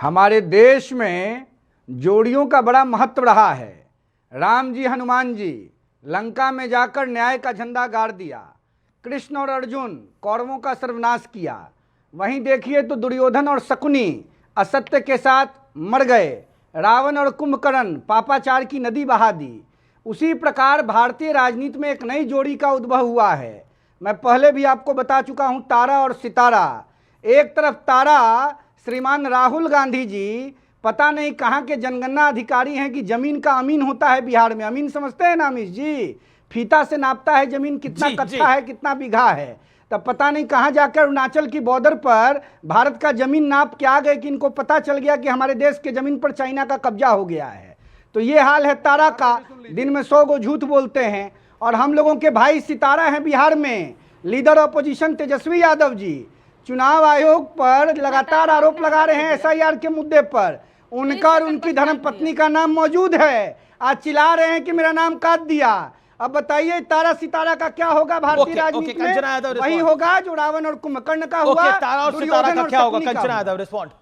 हमारे देश में जोड़ियों का बड़ा महत्व रहा है। राम जी हनुमान जी लंका में जाकर न्याय का झंडा गाड़ दिया, कृष्ण और अर्जुन कौरवों का सर्वनाश किया। वहीं देखिए तो दुर्योधन और शकुनी असत्य के साथ मर गए, रावण और कुंभकर्ण पापाचार की नदी बहा दी। उसी प्रकार भारतीय राजनीति में एक नई जोड़ी का उद्भव हुआ है। मैं पहले भी आपको बता चुका हूं, तारा और सितारा। एक तरफ तारा श्रीमान राहुल गांधी जी पता नहीं कहाँ के जनगणना अधिकारी हैं कि जमीन का अमीन होता है बिहार में। अमीन समझते हैं ना अमीश जी? फीता से नापता है जमीन कितना कट्ठा है, कितना बीघा है। तब पता नहीं कहाँ जाकर अरुणाचल की बॉर्डर पर भारत का जमीन नाप के आ गए कि इनको पता चल गया कि हमारे देश के जमीन पर चाइना का कब्जा हो गया है। तो ये हाल है तारा का। दिन में 100 गो झूठ बोलते हैं। और हम लोगों के भाई सितारा हैं बिहार में, लीडर ऑपोजिशन तेजस्वी यादव जी चुनाव आयोग पर लगातार आरोप लगा रहे हैं एसआईआर के मुद्दे पर। उनका और उनकी धर्मपत्नी का नाम मौजूद है। आज चिल्ला रहे हैं कि मेरा नाम काट दिया। अब बताइए तारा सितारा का क्या होगा भारतीय राजनीति में? वही होगा जो रावण और कुंभकर्ण का हुआ। तारा और सितारा का क्या होगा? कंचना यादव रिस्पॉन्ड।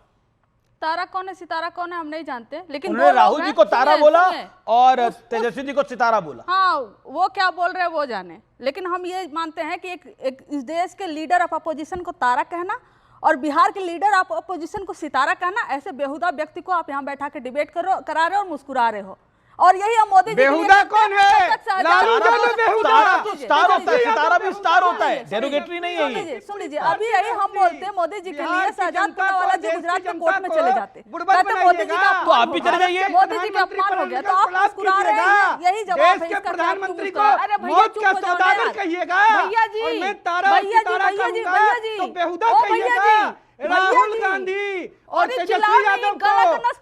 तारा कौन है सितारा कौन है हम नहीं जानते, लेकिन उन्होंने राहुल जी को तारा बोला और तेजस्वी जी को सितारा बोला। हाँ, वो क्या बोल रहे हैं वो जाने, लेकिन हम ये मानते हैं कि एक इस देश के लीडर ऑफ अपोजिशन को तारा कहना और बिहार के लीडर ऑफ अपोजिशन को सितारा कहना, ऐसे बेहुदा व्यक्ति को आप यहाँ बैठा के डिबेट करा रहे हो और मुस्कुरा रहे हो। और यही हम मोदी जी बेहुदा कौन है? लालू जी बेहुदा। तो स्टार होता है, सितारा भी स्टार होता है, डेरोगेटरी नहीं है ये। सुन लीजिए, अभी यही हम बोलते हैं मोदी जी के लिए शहजाद पुनावाला जी गुजरात के कोर्ट में चले जाते, कहते मोदी जी का तो आप भी चले जाइए। मोदी जी का अपमान हो गया तो आप मुस्कुरा रहे हैं। यही जवाब है इसका। प्रधानमंत्री को मौत का सौदागर कहिएगा भैया जी, मैं तारा भैया जी, तो बेहुदा कहिएगा। राहुल गांधी और तेजस्वी यादव को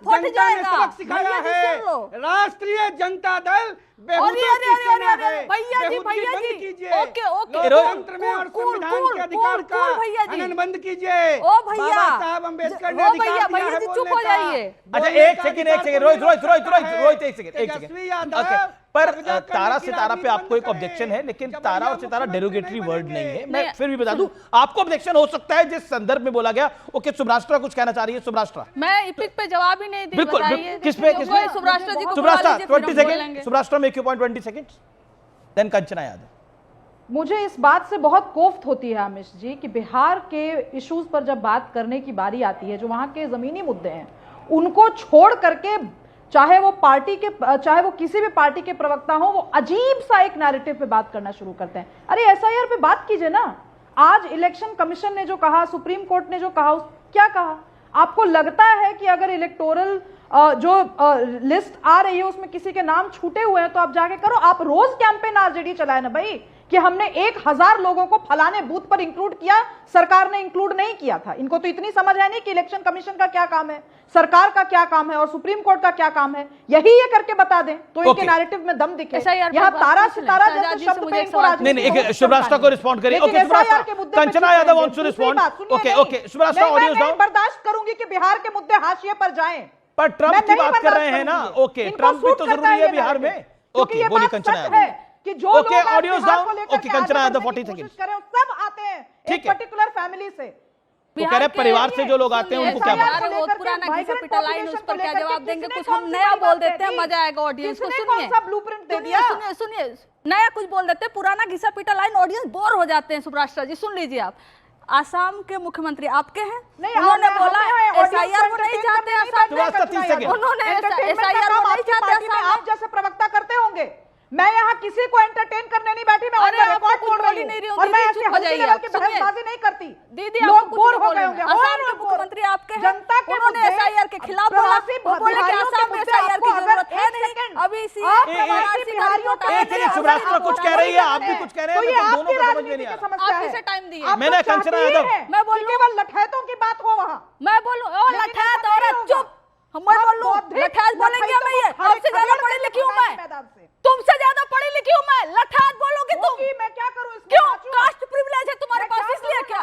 जनता ने सबक सिखाया है। राष्ट्रीय जनता दल बेहुदों की सेना है। बेहुदगी बंद कीजिए। लोकतंत्र में और संविधान के अधिकार का हनन बंद कीजिए। बाबा साहब अम्बेडकर ने अधिकार दिया है बोलने का। अच्छा एक सेकंड रोहित एक सेकंड। पर तारा सितारा पे आपको एक ऑब्जेक्शन है, लेकिन तारा और सितारा डेरोगेटरी वर्ड नहीं है। मैं फिर भी बता दूं, आपको ऑब्जेक्शन हो सकता है जिस संदर्भ में बोला गया। ओके, सुब्राष्ट्रा कुछ कहना चाह रही है। सुब्राष्ट्रा, मैं इपिक पे जवाब ही नहीं दी। बिल्कुल, किस पे? सुब्राष्ट्रा जी को। सुब्राष्ट्रा 20 सेकंड। सुब्राष्ट्रा make your point 20 second, then Kanchana Yadav. मुझे इस बात से बहुत कोफ्त होती है अमिश जी कि बिहार के इश्यूज पर जब बात करने की बारी आती है, जो वहां के जमीनी मुद्दे हैं, उनको छोड़ करके चाहे वो किसी भी पार्टी के प्रवक्ता हो, वो अजीब सा एक नैरेटिव पे बात करना शुरू करते हैं। अरे एसआईआर पे बात कीजिए ना। आज इलेक्शन कमीशन ने जो कहा, सुप्रीम कोर्ट ने जो कहा, क्या कहा? आपको लगता है कि अगर इलेक्टोरल जो लिस्ट आ रही है उसमें किसी के नाम छूटे हुए हैं तो आप जाके करो। आप रोज कैंपेन आरजेडी चलाए ना भाई कि हमने 1000 लोगों को फलाने बूथ पर इंक्लूड किया, सरकार ने इंक्लूड नहीं किया था। इनको तो इतनी समझ है नहीं कि इलेक्शन कमीशन का क्या काम है, सरकार का क्या काम है और सुप्रीम कोर्ट का क्या काम है। यही ये करके बता दें तो इनके नैरेटिव में दम दिखे। यहाँ तारा सितारा जैसे शब्द पे इनको नहीं, सुब्राष्ट्रा को रिस्पॉन्ड करिए। ओके सुब्राष्ट्रा, Kanchana Yadav wants to respond. Okay सुब्राष्ट्रा, ऑडियो डाउन। बर्दाश्त करूंगी कि बिहार के मुद्दे हाशिए पर जाएं, पर ट्रंप की बात कर रहे हैं ना। ओके, ट्रंप भी तो जरूरी है बिहार में। ओके, बोलिए कंचना यादव। कि जो okay, audio down. Okay, Kanchana Yadav 40 second. सब आते हैं एक पर्टिकुलर फैमिली से। वो कह रहे परिवार से जो लोग आते हैं उनको क्या बात? पुराना घिसा लाइन उस पर क्या जवाब देंगे? कुछ हम नया बोल देते हैं, मजा आएगा ऑडियंस को। सुनिए, नया कुछ बोल देते हैं, पुराना घिसा पिटा लाइन, ऑडियंस बोर हो जाते हैं। सुब्राष्ट्रा जी सुन लीजिए, आप आसाम के मुख्यमंत्री आपके हैं, उन्होंने बोला एसआईआर को नहीं चाहते आसाम, उन्होंने एसआईआर को नहीं चाहते आसाम। आप जैसे प्रवक्ता करते होंगे। मैं यहाँ किसी को एंटरटेन करने नहीं बैठी, मैं रिकॉर्ड बोल रही हूँ और मैं ऐसे हल्की लेवल की बहसबाजी नहीं करती। दीदी लोग बोर हो गए होंगे। आसाम के मुख्यमंत्री आपके हैं, जनता के उन्होंने एसआईआर के खिलाफ बोला, वो बोले कि आसाम में एसआईआर की जरूरत है नहीं। अभी सुब्राष्ट्रा कुछ कह रही है, आप भी कुछ कह रहे हैं, दोनों को समझ में नहीं आ रहा। आप किसे टाइम दिए? मैंने कंचना यादव, मैं बोलूं केवल लठैतों की बात हो वहाँ। मैं बोलूं ओ लठैत औरत चुप। मैं बोलूं लठैत बोलेंगे? मैं आपसे ज्यादा पढ़ी लिखी हूँ, मैं तुमसे ज्यादा पढ़ी लिखी हूँ, मैं लठैत बोलूंगी तुम? मैं क्या करूं? क्यों? कास्ट प्रिविलेज है तुम्हारे पास इसलिए? क्या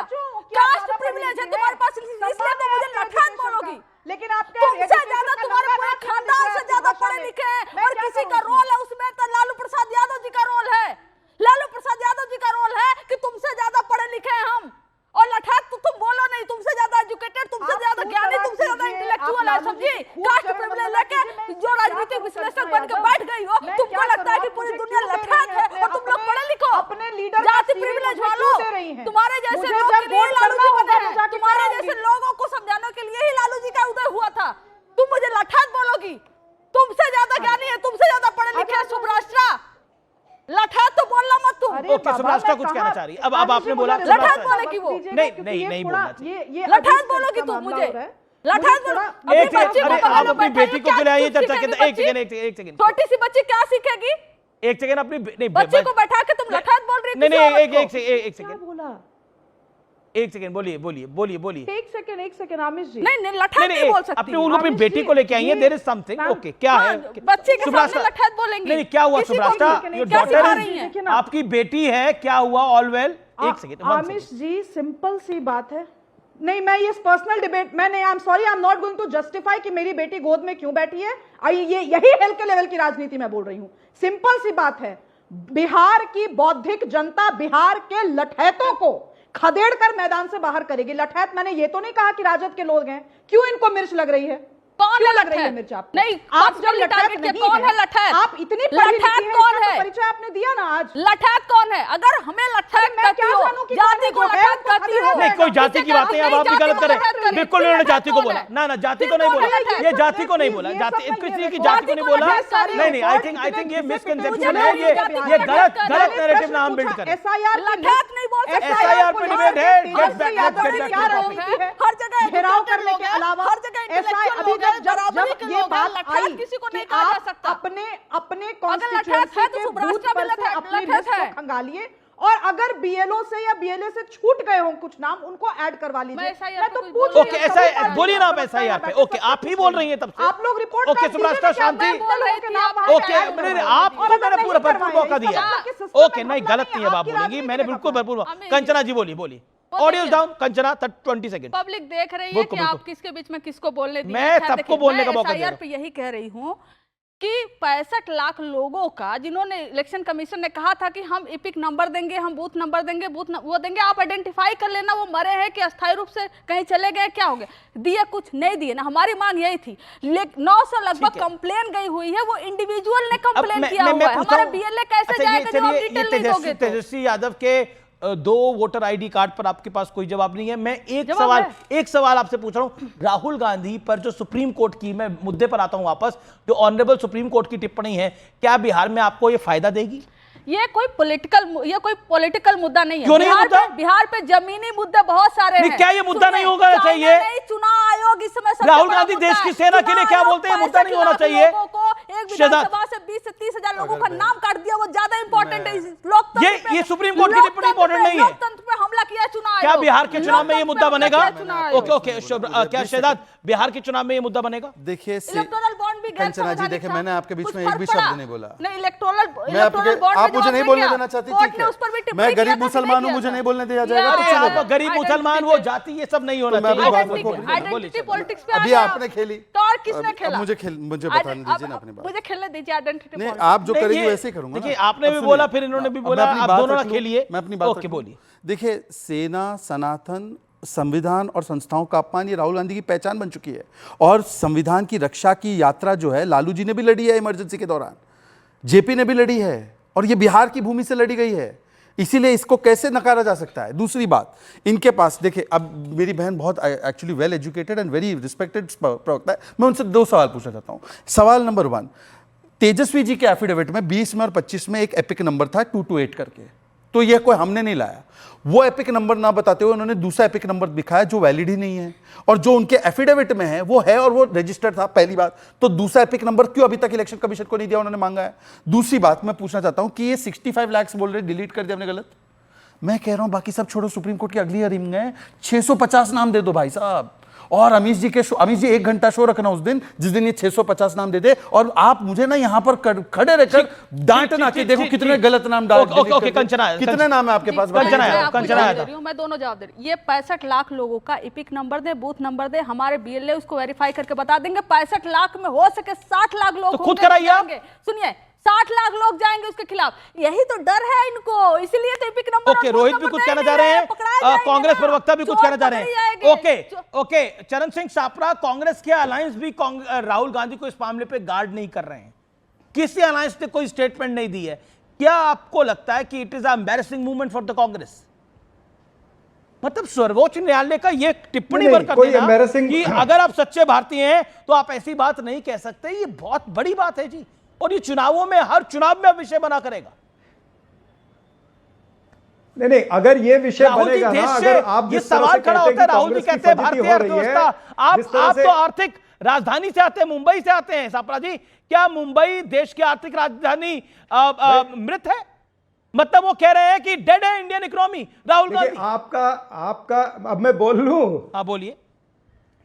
कास्ट प्रिविलेज है तुम्हारे पास इसलिए तो मुझे लठैत बोलोगी? लेकिन आप तुमसे ज्यादा, तुम्हारे पूरे खानदान से ज्यादा पढ़े लिखे हैं और किसी का रोल है उसमें तो लालू प्रसाद यादव जी का रोल है। लालू प्रसाद यादव जी का रोल है कि तुमसे ज्यादा पढ़े लिखे हैं हम, और लठैत तो तुम बोलो नहीं। तुमसे ज्यादा एजुकेटेड, तुमसे ज्यादा ज्ञानी, तुमसे ज्यादा इंटेलेक्चुअल बोला है सब्जी? कास्ट प्रिविलेज लेके जो राजनीतिक विश्लेषक बन के बैठ गई हो, तुमको लगता है कि पूरी दुनिया लठात है और तुम लोग पढ़े लिखो? अपने लीडर जाति प्रिविलेज वालों, तुम्हारे जैसे लोग के लिए लालू जी बने हैं, तुम्हारे जैसे लोगों को समझाने के लिए ही लालू जी का उदय हुआ था। तुम मुझे लठात बोलोगी? तुमसे ज्यादा ज्ञानी है, तुमसे ज्यादा पढ़े लिखे है सुभ्राष्ट्रा। लठात तो बोलना मत तुम। ओके, सुभ्राष्ट्रा कुछ कहना चाह रही है। अब आपने बोला लठात बोलेगी वो? नहीं बोलना चाहिए। लठात बोलोगी तुम मुझे? लठात बोलो? अपनी बच्ची को आप अपनी बेटी को खिलाइए चर्चा के। एक सेकंड छोटी सी बच्ची क्या सीखेगी? एक सेकंड अपनी बच्ची को बैठा के तुम लठात बोल रही? नहीं, एक सेकंड बोला? एक सेकंड, बोलिए। एक सेकंड आमिष जी। नहीं लठात नहीं बोल सकती। अपने उनको अपनी बेटी को लेके आई है। There is something. ओके, क्या है? बच्चे के सामने लठात बोलेंगे? नहीं, क्या हुआ सुभ्राष्ट्रा? योर डॉटर आपकी बेटी है, क्या हुआ? All well? एक सेकंड आमिष जी, सिंपल सी बात है। नहीं, मैं ये पर्सनल डिबेट मैं नहीं, I am sorry, I am not going to justify कि मेरी बेटी गोद में क्यों बैठी है। ये यही हेल्थ के लेवल की राजनीति मैं बोल रही हूं। सिंपल सी बात है, बिहार की बौद्धिक जनता बिहार के लठैतों को खदेड़ कर मैदान से बाहर करेगी। लठैत मैंने ये तो नहीं कहा कि राजद के लोग हैं। क्यों इनको मिर्च लग रही है? कौन है लग रही है लठैत? मिर्च आपको? नहीं, आप जब लठैत नहीं कौन है लठैत? आप इतनी पढ़ी लिखी लठैत हैं, कौन इसका है? तो परिचय आपने दिया ना आज। लठैत कौन है? अगर हमें लठैत मैं कहती क्या हो, जानूं कि जाति को कौन है? लठैत कहती हो? नहीं, कोई जाति की बात नहीं, अब आप भी गलत करें। बिल्कुल उन्होंने जाति को बोला। ना, जाति को नहीं बोला। ये जाति को नहीं बोला। जाति किसी की जाति को नहीं बोला। नहीं, आई थिंक ये मिसकंसेप्शन है। ये गलत नैरेटिव ना हम बिल्ड करें। लठैत नहीं बोल सकते। SIR पे डिबेट है। गेट बैक क्या लोग हैं? हर जगह घेराव करने के अलावा हर जगह अभी जब ये बात आई किसी को कि नहीं कहा जा आप सकता। अपने लठैत है तो कॉन्स्टिट्यूएंसी के सुभ्राष्ट्रा बूथ पर भी से अपनी लठैत लिस्ट है। को खंगालिए, और अगर बीएलओ से या बीएलए से छूट गए हों कुछ नाम, उनको ऐड करवा लीजिए। मैं तो पूछ ओके, ऐसा बोलिए ना आप SIR पे। ओके, आप ही बोल रही हैं तब से। आप लोग रिपोर्ट ओके, सुभ्राष्ट्रा शांति। ओके, आपको मैंने पूरा भरपूर मौका दिया। ओके, नहीं गलत नहीं, अब आप बोलेंगी। मैंने बिल्कुल भरपूर। कंचना जी बोलिए। Audio down. Kanchana 20 second. Public देख रही है कि आप किसके बीच में किसको बोलने दिया। मैं सबको बोलने का मौका दे रहा हूं। पे यही कह रही हूं कि 65 लाख लोगों का, जिन्होंने इलेक्शन कमीशन ने कहा था कि हम इपिक नंबर देंगे, हम बूथ नंबर देंगे, वो देंगे, आप आइडेंटिफाई कर लेना वो मरे हैं कि अस्थायी रूप से कहीं चले गए, क्या हो गया, दिए कुछ नहीं दिए ना। हमारी मांग यही थी। 900 लगभग कंप्लेन गई हुई है, वो इंडिविजुअल ने कंप्लेन किया हुआ है। हमारा बीएलए कैसे जाएगा जब आप डिटेल नहीं दोगे? तेजस्वी यादव के 2 वोटर आईडी कार्ड पर आपके पास कोई जवाब नहीं है। मैं एक सवाल आपसे पूछ रहा हूं। राहुल गांधी पर जो सुप्रीम कोर्ट की, मैं मुद्दे पर आता हूं वापस, जो ऑनरेबल सुप्रीम कोर्ट की टिप्पणी है, क्या बिहार में आपको ये फायदा देगी? ये कोई पॉलिटिकल मुद्दा नहीं है। क्यों नहीं मुद्दा? बिहार पे जमीनी मुद्दे बहुत सारे हैं। क्या ये मुद्दा नहीं होगा चाहिए? चुनाव आयोग इस समय राहुल गांधी देश की सेना के लिए क्या बोलते हैं? मुद्दा नहीं होना चाहिए। एक विधानसभा से 20 से 30 हजार लोगों का नाम काट दिया, वो ज्यादा इंपॉर्टेंट है लोकतंत्र। ये सुप्रीम कोर्ट की टिप्पणी इंपॉर्टेंट नहीं है। लोकतंत्र पे हमला किया चुनाव। क्या बिहार के चुनाव में ये मुद्दा बनेगा? ओके, क्या शहजाद, बिहार के चुनाव में ये मुद्दा बनेगा? देखिए, इलेक्टोरल बॉन्ड भी कंचना जी, देखिए मैंने आपके बीच में एक भी शब्द नहीं बोला। नहीं, इलेक्टोरल बॉन्ड आप मुझे नहीं बोलने देना चाहती, ठीक है? मैं गरीब मुसलमान हूं, मुझे नहीं बोलने दिया जाएगा। गरीब मुसलमान, वो जाति, ये सब नहीं होना चाहिए। आइडेंटिटी पॉलिटिक्स पे अभी आपने खेली तो और किसने खेला? मुझे बताने दीजिए ना अपनी बात। मुझे खेलने दीजिए आइडेंटिटी नहीं, आप जो करेंगे वैसे ही करूंगा। देखिए, आपने भी बोला, फिर इन्होंने भी बोला, आप दोनों ना खेलिए। मैं अपनी बात ओके, बोलिए। देखिए, सेना, सनातन, संविधान और संस्थाओं का अपमान ये राहुल गांधी की पहचान बन चुकी है। और संविधान की रक्षा की यात्रा जो है, लालू जी ने भी लड़ी है इमरजेंसी के दौरान, जेपी ने भी लड़ी है, और ये बिहार की भूमि से लड़ी गई है। इसीलिए इसको कैसे नकारा जा सकता है? दूसरी बात, इनके पास देखिए, अब मेरी बहन बहुत actually well educated and very respected प्रवक्ता है। मैं उनसे 2 सवाल पूछना चाहता हूँ। सवाल नंबर 1, तेजस्वी जी के एफिडेविट में 20 में और 25 में एक एपिक नंबर था 228 करके, तो यह कोई हमने नहीं लाया। वो एपिक नंबर ना बताते हुए उन्होंने दूसरा एपिक नंबर दिखाया जो वैलिड ही नहीं है, और जो उनके एफिडेविट में है वो है और वो रजिस्टर्ड था। पहली बात तो दूसरा एपिक नंबर क्यों अभी तक इलेक्शन कमीशन को नहीं दिया? उन्होंने मांगा है। दूसरी बात मैं पूछना चाहता हूं कि ये 65 लाख बोल रहे डिलीट कर दिया हमने, गलत। मैं कह रहा हूं बाकी सब छोड़ो, सुप्रीम कोर्ट की अगली हियरिंग है, 650 नाम दे दो भाई साहब। और अमीश जी 1 घंटा शो रखना उस दिन जिस दिन ये 650 नाम दे दे, और आप मुझे ना यहाँ पर खड़े रहकर डांटना कि देखो कितने गलत नाम डाल। कितने नाम है आपके पास? मैं दोनों जवाब दे रही। ये 65 लाख लोगों का इपिक नंबर दे, बूथ नंबर दे, हमारे बीएलए उसको वेरीफाई करके बता देंगे। 65 लाख में हो सके 60 लाख लोग खुद कराइए। सुनिए, 60 लाख लोग जाएंगे उसके खिलाफ, यही तो डर है इनको, इसीलिए तो एपिक नंबर। ओके, रोहित भी कुछ कहना चाह रहे हैं, कांग्रेस प्रवक्ता भी कुछ कहना चाह रहे हैं। ओके, चरण सिंह सापरा, कांग्रेस के अलायंस भी राहुल गांधी को इस मामले पे गार्ड नहीं कर रहे हैं, किसी अलायंस ने कोई स्टेटमेंट नहीं दी है। क्या आपको लगता है कि it is a embarrassing movement for the Congress? मतलब सर्वोच्च न्यायालय का ये टिप्पणी पर कर देना कि अगर आप सच्चे भारतीय हैं तो आप ऐसी बात नहीं कह सकते, ये बहुत बड़ी बात है जी, और ये चुनावों में, हर चुनाव में विषय बना करेगा। नहीं, अगर ये विषय बनेगा ना, अगर आप ये सवाल खड़ा होता है, राहुल जी कहते हैं भारतीय अर्थव्यवस्था, आप तो आर्थिक राजधानी से आते हैं, मुंबई से आते हैं सापरा जी, क्या मुंबई देश की आर्थिक राजधानी मृत है? मतलब वो कह रहे हैं कि डेड है इंडियन इकोनॉमी, राहुल गांधी। आपका अब मैं बोल लूं? हाँ बोलिए।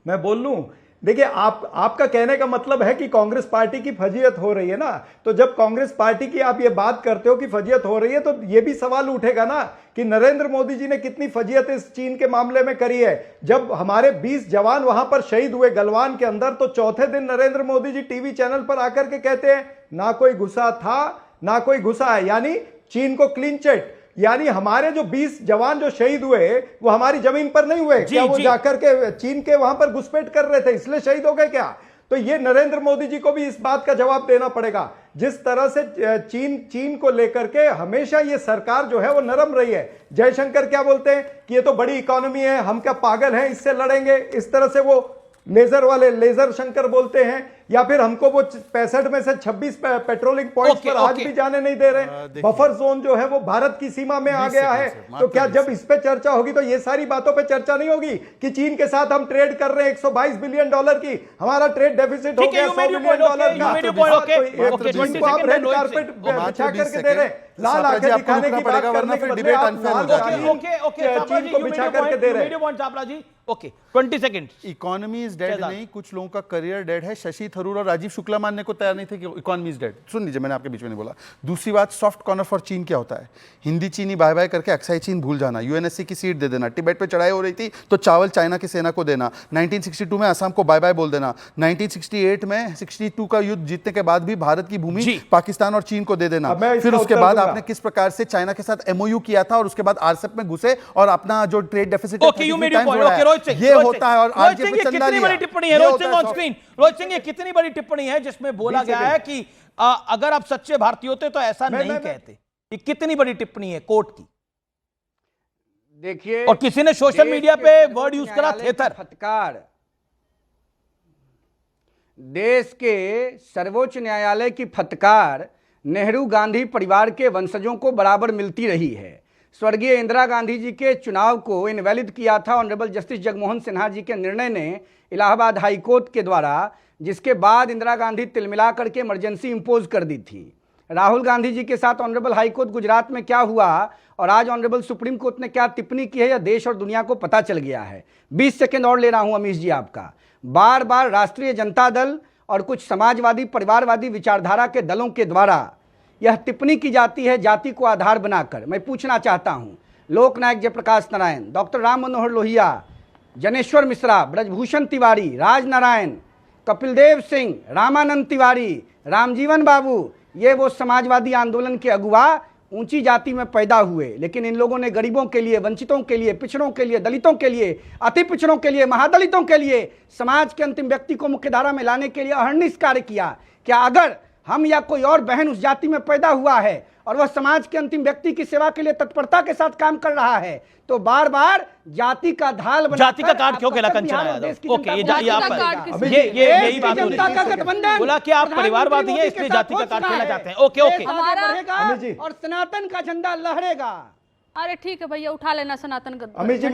मैं बोल लूं? देखिए, आपका कहने का मतलब है कि कांग्रेस पार्टी की फजीयत हो रही है ना, तो जब कांग्रेस पार्टी की आप ये बात करते हो कि फजीयत हो रही है, तो ये भी सवाल उठेगा ना कि नरेंद्र मोदी जी ने कितनी फजीयत इस चीन के मामले में करी है। जब हमारे 20 जवान वहां पर शहीद हुए गलवान के अंदर, तो चौथे दिन नरेंद्र मोदी जी टीवी चैनल पर आकर के कहते हैं ना कोई गुस्सा था ना कोई गुस्सा है, यानी चीन को क्लीन चिट, यानी हमारे जो 20 जवान जो शहीद हुए वो हमारी जमीन पर नहीं हुए, क्या वो जाकर के चीन के वहां पर घुसपैठ कर रहे थे इसलिए शहीद हो गए क्या? तो ये नरेंद्र मोदी जी को भी इस बात का जवाब देना पड़ेगा। जिस तरह से चीन को लेकर के हमेशा ये सरकार जो है वो नरम रही है। जयशंकर क्या बोलते हैं कि ये तो बड़ी इकोनॉमी है, हम क्या पागल हैं, इससे लड़ेंगे, इस तरह से वो लेजर वाले लेजर शंकर बोलते हैं, या फिर हमको वो 65 में से 26 पेट्रोलिंग पॉइंट्स पर आज भी जाने नहीं दे रहे। बफर जोन जो है वो भारत की सीमा में आ गया है। तो क्या जब इस पे चर्चा होगी तो ये सारी बातों पे चर्चा नहीं होगी कि चीन के साथ हम ट्रेड कर रहे हैं 122 बिलियन डॉलर की, हमारा ट्रेड डेफिसिट हो गया 100 बिलियन डॉलर का, तो आप रेड कारपेट बिछा करके दे रहे हैं, लाल आंखें दिखाने की बात करने के बदले आप लाल चीन को बिछा करके दे रहे हैं। Okay 20 second. Economy is dead नहीं, कुछ लोगों का करियर डेड है। शशि थरूर और राजीव शुक्ला मानने को तैयार नहीं थे कि इकोनॉमी इज डेड। सुन लीजिए, मैंने आपके बीच में नहीं बोला। दूसरी बात, सॉफ्ट कॉर्नर फॉर चीन क्या होता है? हिंदी चीनी बाय बाय करके अक्साई चीन भूल जाना, यूएनएससी की सीट दे देना, तिब्बत पे चढ़ाई हो रही थी तो चावल चाइना की सेना को देना, 1962 में असम को बाय बाय बोल देना, 1968 में 62 का युद्ध जीतने के बाद भी भारत की भूमि पाकिस्तान और चीन को दे देना, फिर उसके बाद आपने किस प्रकार से चाइना के साथ एमओयू किया था और उसके बाद आरसेप में घुसे और अपना जो ट्रेड डेफिसिट ये होता है। और रोहित सिंह, ये कितनी बड़ी टिप्पणी है? Rohit Singh on screen. रोहित सिंह, ये कितनी बड़ी टिप्पणी है जिसमें बोला गया है कि अगर आप सच्चे भारतीय होते तो ऐसा नहीं कहते। ये कितनी बड़ी टिप्पणी है कोर्ट की? देखिए, और किसी ने सोशल मीडिया पे वर्ड यूज करा थेथर। फटकार देश के सर्वोच्च न्यायालय की फटकार नेहरू गांधी परिवार के वंशजों को बराबर मिलती रही है। स्वर्गीय इंदिरा गांधी जी के चुनाव को इनवैलिड किया था ऑनरेबल जस्टिस जगमोहन सिन्हा जी के निर्णय ने इलाहाबाद हाई कोर्ट के द्वारा, जिसके बाद इंदिरा गांधी तिलमिला करके इमरजेंसी इंपोज कर दी थी। राहुल गांधी जी के साथ ऑनरेबल हाई कोर्ट गुजरात में क्या हुआ और आज ऑनरेबल सुप्रीम कोर्ट ने क्या टिप्पणी की है, यह देश और दुनिया को पता चल गया है। 20 सेकेंड और ले रहा हूं अमीश जी आपका। बार बार राष्ट्रीय जनता दल और कुछ समाजवादी परिवारवादी विचारधारा के दलों के द्वारा यह टिप्पणी की जाती है जाति को आधार बनाकर। मैं पूछना चाहता हूं, लोकनायक जयप्रकाश नारायण, डॉक्टर राम मनोहर लोहिया, जनेश्वर मिश्रा, ब्रजभूषण तिवारी, राजनारायण, कपिल देव सिंह, रामानंद तिवारी, रामजीवन बाबू, ये वो समाजवादी आंदोलन के अगुवा ऊंची जाति में पैदा हुए, लेकिन इन लोगों ने गरीबों के लिए, वंचितों के लिए, पिछड़ों के लिए, दलितों के लिए, अति पिछड़ों के लिए, महादलितों के लिए, समाज के अंतिम व्यक्ति को मुख्यधारा में लाने के लिए अहर्निश कार्य किया। क्या अगर हम या कोई और बहन उस जाति में पैदा हुआ है और वह समाज के अंतिम व्यक्ति की सेवा के लिए तत्परता के साथ काम कर रहा है, तो बार बार जाति का ढाल बनाकर जाति का कार्ड क्यों कहला कंचना यादव? ओके, ये यही बात हो रही है। बोला कि आप परिवारवादी हैं इसलिए जाति का कार्ड खेलना चाहते हैं। ओके और सनातन का झंडा लहरेगा। अरे ठीक है भैया, उठा लेना सनातन का।